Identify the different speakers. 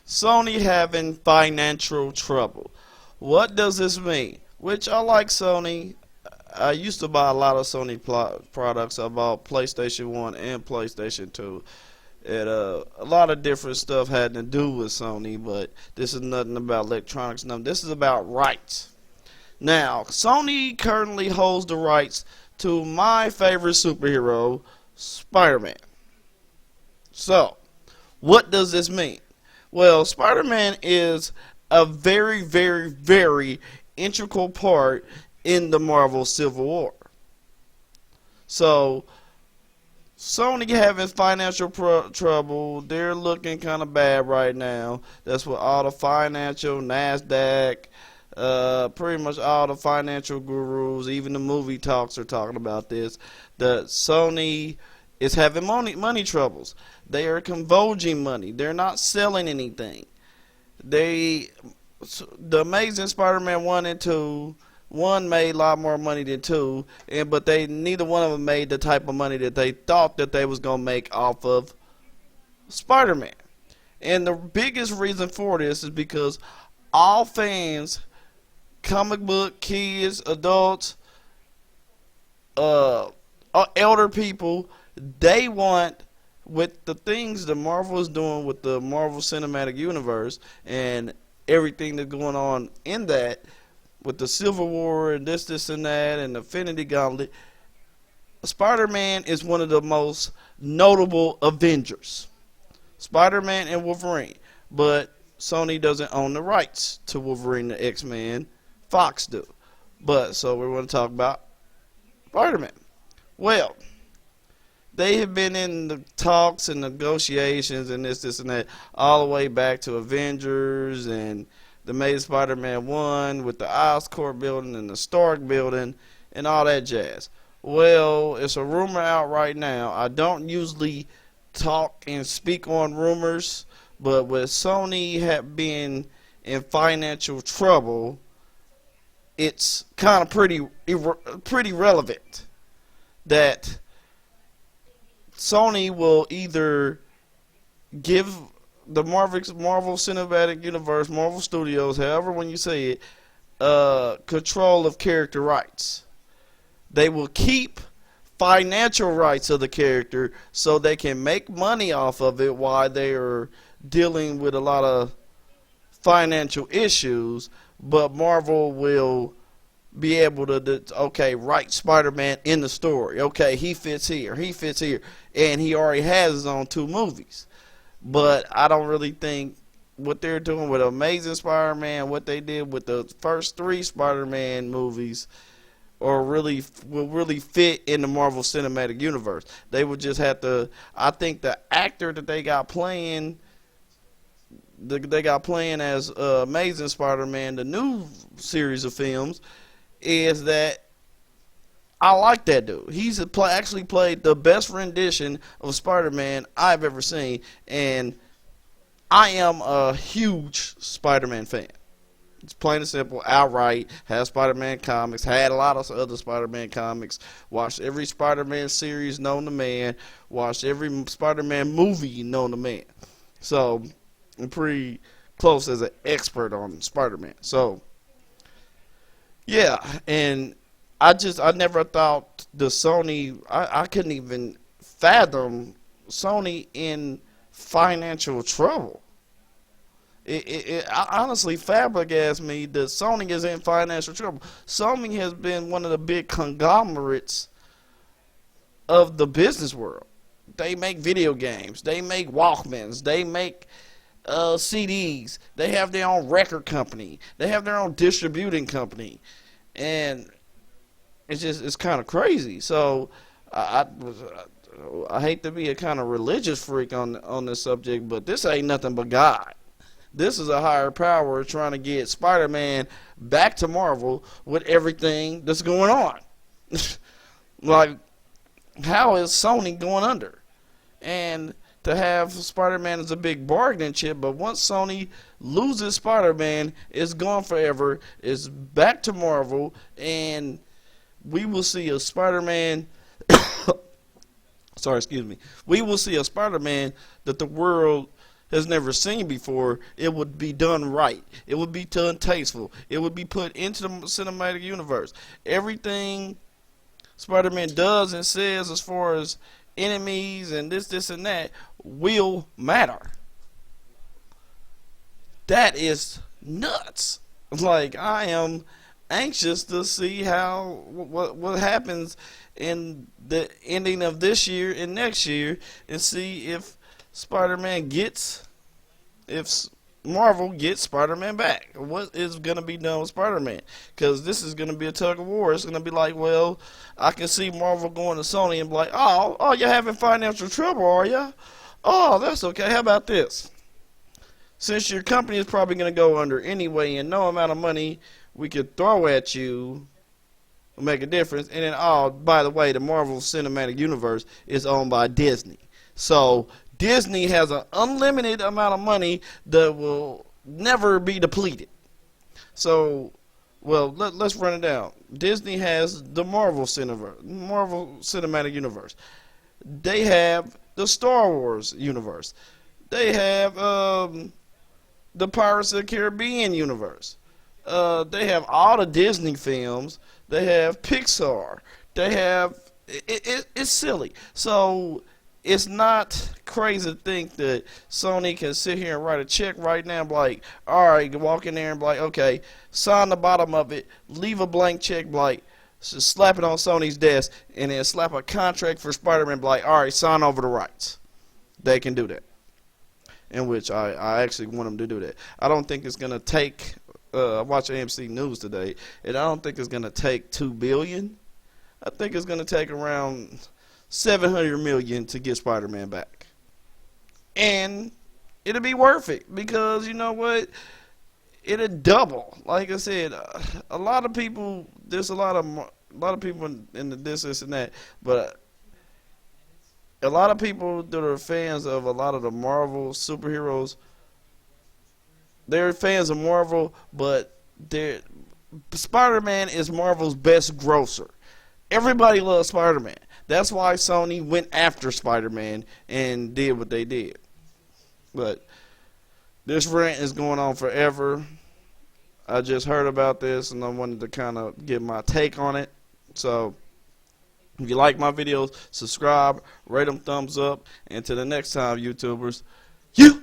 Speaker 1: Sony having financial trouble. What does this mean? Which I like Sony. I used to buy a lot of Sony products. I bought PlayStation 1 and PlayStation 2. And a lot of different stuff had to do with Sony, but this is nothing about electronics. No, this is about rights. Now, Sony currently holds the rights to my favorite superhero, Spider-Man. So, what does this mean? Well, Spider-Man is a very, very, very integral part in the Marvel Civil War. So, Sony having financial trouble. They're looking kind of bad right now. That's what all the financial, NASDAQ, pretty much all the financial gurus, even the movie talks are talking about this. That Sony is having money troubles. They are converging money. They're not selling anything. The Amazing Spider-Man 1 and 2, one made a lot more money than two, but neither one of them made the type of money that they thought that they was gonna make off of Spider-Man. And the biggest reason for this is because all fans, comic book kids, adults, elder people, they want, with the things that Marvel is doing with the Marvel Cinematic Universe and everything that's going on in that, with the Civil War and this and that and Infinity Gauntlet, Spider-Man is one of the most notable Avengers. Spider-Man and Wolverine. But Sony doesn't own the rights to Wolverine the X-Men. Fox do. But, so we're going to talk about Spider-Man. Well, they have been in the talks and negotiations and this and that all the way back to Avengers and the Amazing Spider-Man 1 with the Oscorp building and the Stark building and all that jazz. Well, it's a rumor out right now. I don't usually talk and speak on rumors, but with Sony being in financial trouble, it's kind of pretty relevant that Sony will either give the Marvel Cinematic Universe, Marvel Studios, however when you say it, control of character rights. They will keep financial rights of the character so they can make money off of it while they are dealing with a lot of financial issues, but Marvel will be able to, okay, write Spider-Man in the story. Okay, he fits here, and he already has his own 2 movies. But I don't really think what they're doing with Amazing Spider-Man, what they did with the first 3 Spider-Man movies, will really fit in the Marvel Cinematic Universe. They would just have to. I think the actor that they got playing as Amazing Spider-Man, the new series of films, is that I like that dude. He's actually played the best rendition of Spider-Man I've ever seen, and I am a huge Spider-Man fan. It's plain and simple, outright. Has Spider-Man comics, had a lot of other Spider-Man comics, watched every Spider-Man series known to man, watched every Spider-Man movie known to man. So, I'm pretty close as an expert on Spider-Man. So, yeah, and I never thought the Sony, I couldn't even fathom Sony in financial trouble. It honestly flabbergasted me that Sony is in financial trouble. Sony has been one of the big conglomerates of the business world. They make video games. They make Walkmans. They make CDs. They have their own record company. They have their own distributing company. And it's kind of crazy. So I hate to be a kind of religious freak on this subject, but this ain't nothing but God. This is a higher power trying to get Spider-Man back to Marvel with everything that's going on. Like, how is Sony going under? And to have Spider-Man as a big bargaining chip, but once Sony loses Spider-Man, it's gone forever. It's back to Marvel, and we will see a Spider-Man we will see a Spider-Man that the world has never seen before, it would be done right. It would be done tasteful. It would be put into the cinematic universe. Everything Spider-Man does and says as far as enemies and this, and that will matter. That is nuts. Like, I am anxious to see how what happens in the ending of this year and next year, and see if Spider-Man gets, if Marvel gets Spider-Man back. What is going to be done with Spider-Man? Because this is going to be a tug of war. It's going to be like, well, I can see Marvel going to Sony and be like, oh, you're having financial trouble, are you? Oh, that's okay. How about this? Since your company is probably going to go under anyway, and no amount of money we could throw at you will make a difference. And then, oh, by the way, the Marvel Cinematic Universe is owned by Disney. So Disney has an unlimited amount of money that will never be depleted. So, well, let's run it down. Disney has the Marvel Cinematic Universe. They have the Star Wars universe. They have the Pirates of the Caribbean universe. They have all the Disney films. They have Pixar. They have it's silly. So it's not crazy to think that Sony can sit here and write a check right now and be like, all right, walk in there and be like, okay, sign the bottom of it, leave a blank check blank, just slap it on Sony's desk, and then slap a contract for Spider-Man and be like, all right, sign over the rights. They can do that. In which I actually want them to do that. I don't think it's going to take, I watched AMC News today, and I don't think it's going to take $2 billion. I think it's going to take around $700 million to get Spider-Man back. And it'll be worth it, because you know what? It'll double. Like I said, a lot of people, there's a lot of people in the this and that, but a lot of people that are fans of a lot of the Marvel superheroes, they're fans of Marvel, but Spider-Man is Marvel's best grosser. Everybody loves Spider-Man. That's why Sony went after Spider-Man and did what they did. But this rant is going on forever. I just heard about this and I wanted to kind of give my take on it. So if you like my videos, subscribe, rate them thumbs up, and till the next time, YouTubers, you